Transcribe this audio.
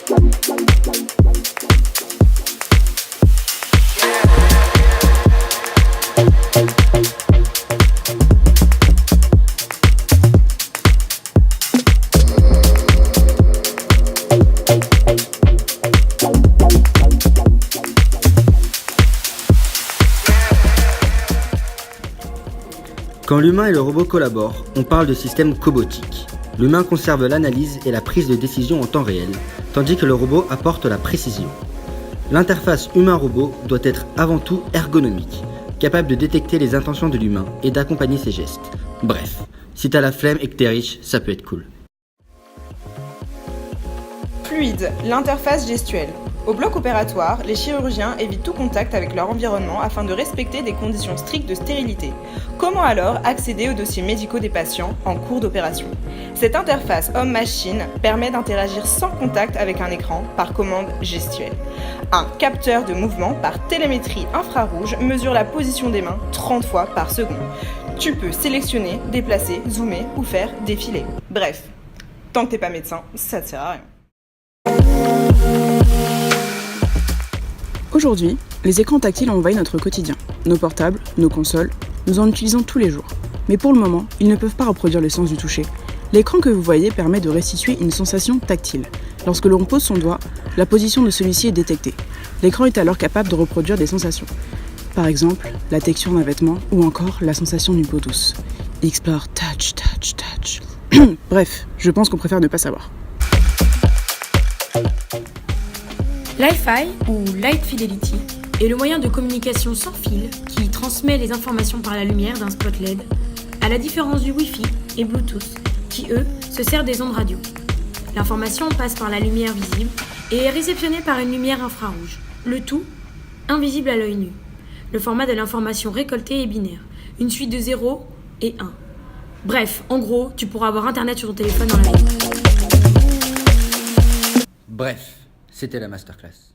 Quand l'humain et le robot collaborent, on parle de système cobotique. L'humain conserve l'analyse et la prise de décision en temps réel, tandis que le robot apporte la précision. L'interface humain-robot doit être avant tout ergonomique, capable de détecter les intentions de l'humain et d'accompagner ses gestes. Bref, si t'as la flemme et que t'es riche, ça peut être cool. Fluide, l'interface gestuelle. Au bloc opératoire, les chirurgiens évitent tout contact avec leur environnement afin de respecter des conditions strictes de stérilité. Comment alors accéder aux dossiers médicaux des patients en cours d'opération ? Cette interface homme-machine permet d'interagir sans contact avec un écran par commande gestuelle. Un capteur de mouvement par télémétrie infrarouge mesure la position des mains 30 fois par seconde. Tu peux sélectionner, déplacer, zoomer ou faire défiler. Bref, tant que t'es pas médecin, ça te sert à rien. Aujourd'hui, les écrans tactiles ont envahi notre quotidien. Nos portables, nos consoles, nous en utilisons tous les jours. Mais pour le moment, ils ne peuvent pas reproduire le sens du toucher. L'écran que vous voyez permet de restituer une sensation tactile. Lorsque l'on pose son doigt, la position de celui-ci est détectée. L'écran est alors capable de reproduire des sensations. Par exemple, la texture d'un vêtement ou encore la sensation d'une peau douce. Explore touch, touch, touch. Bref, je pense qu'on préfère ne pas savoir. Li-Fi ou Light Fidelity est le moyen de communication sans fil qui transmet les informations par la lumière d'un spot LED, à la différence du Wi-Fi et Bluetooth qui, eux, se servent des ondes radio. L'information passe par la lumière visible et est réceptionnée par une lumière infrarouge, le tout invisible à l'œil nu. Le format de l'information récoltée est binaire, une suite de 0 et 1. Bref, en gros, tu pourras avoir internet sur ton téléphone dans la vie. Bref, c'était la masterclass.